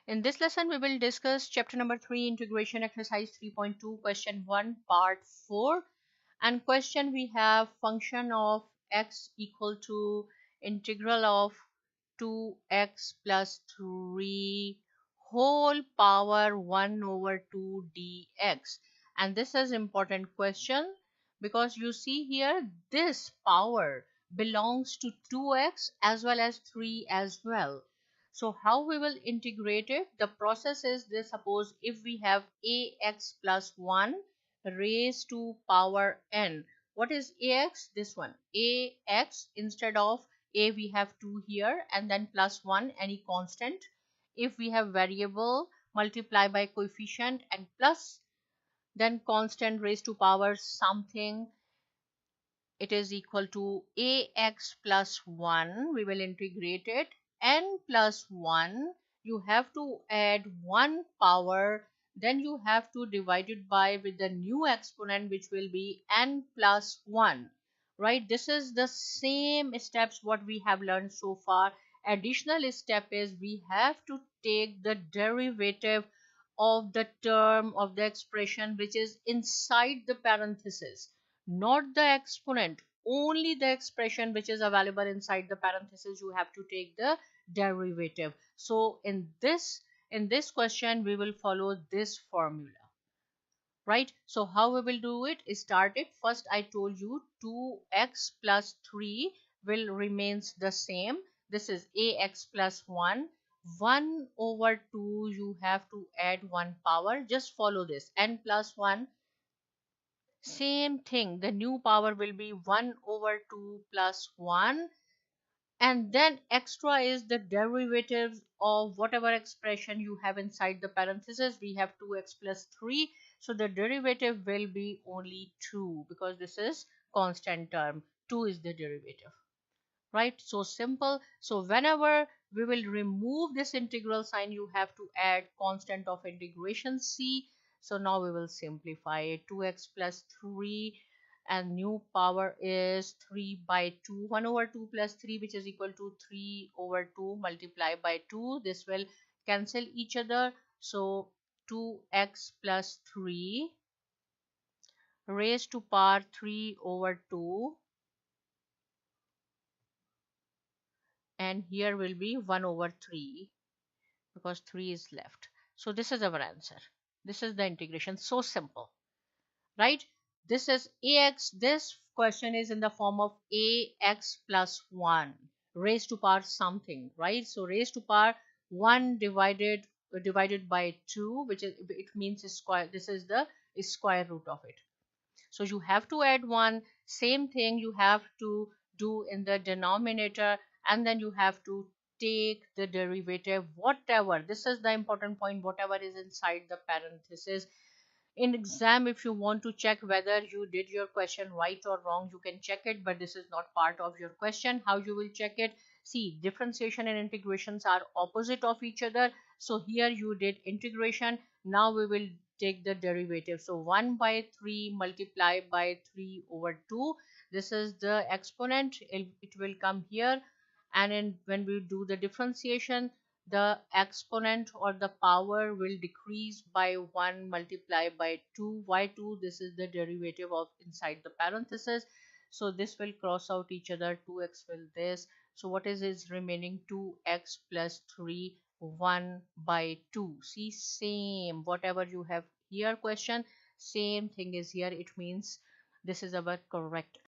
In this lesson, we will discuss chapter number 3, integration exercise 3.2, question 1, part 4. And question we have function of x equal to integral of 2x plus 3 whole power 1 over 2 dx. And this is important question because you see here this power belongs to 2x as well as 3 as well. So how we will integrate it? The process is this: suppose if we have ax plus 1 raised to power n. What is ax? This one. Ax, instead of a we have 2 here and then plus 1, any constant. If we have variable, multiply by coefficient and plus then constant raised to power something, it is equal to ax plus 1. We will integrate it. N plus 1, you have to add 1 power, then you have to divide it by with the new exponent, which will be n plus 1. Right, this is the same steps what we have learned so far. Additional step is we have to take the derivative of the term of the expression which is inside the parenthesis, not the exponent, only the expression which is available inside the parenthesis. You have to take the derivative. So in this question we will follow this formula, right? So how we will do it? Start it. First I told you 2x plus 3 will remains the same. This is ax plus 1. 1 over 2, you have to add 1 power. Just follow this. N plus 1, same thing, the new power will be 1 over 2 plus 1, and then extra is the derivative of whatever expression you have inside the parenthesis. We have 2x plus 3, so the derivative will be only 2 because this is constant term. 2 is the derivative, right? So simple. So whenever we will remove this integral sign, you have to add constant of integration c. So now we will simplify it. 2x plus 3 and new power is 3 by 2. 1 over 2 plus 3, which is equal to 3 over 2 multiplied by 2. This will cancel each other. So 2x plus 3 raised to power 3 over 2, and here will be 1 over 3 because 3 is left. So this is our answer. This is the integration. So simple, right? This is ax. This question is in the form of ax plus 1 raised to power something, right? So raised to power 1 divided by 2, which is, it means square. This is the square root of it. So you have to add 1. Same thing you have to do in the denominator, and then you have to take the derivative whatever. This is the important point, whatever is inside the parenthesis. In exam, if you want to check whether you did your question right or wrong, you can check it, but this is not part of your question. How you will check it? See, differentiation and integrations are opposite of each other. So here you did integration. Now we will take the derivative. So 1 by 3 multiplied by 3 over 2. This is the exponent. It will come here. And when we do the differentiation, the exponent or the power will decrease by 1 multiplied by 2. Why 2? This is the derivative of inside the parenthesis. So this will cross out each other. 2x will this. So what is remaining? 2x plus 3, 1 by 2. See, same whatever you have here question, same thing is here. It means this is our correct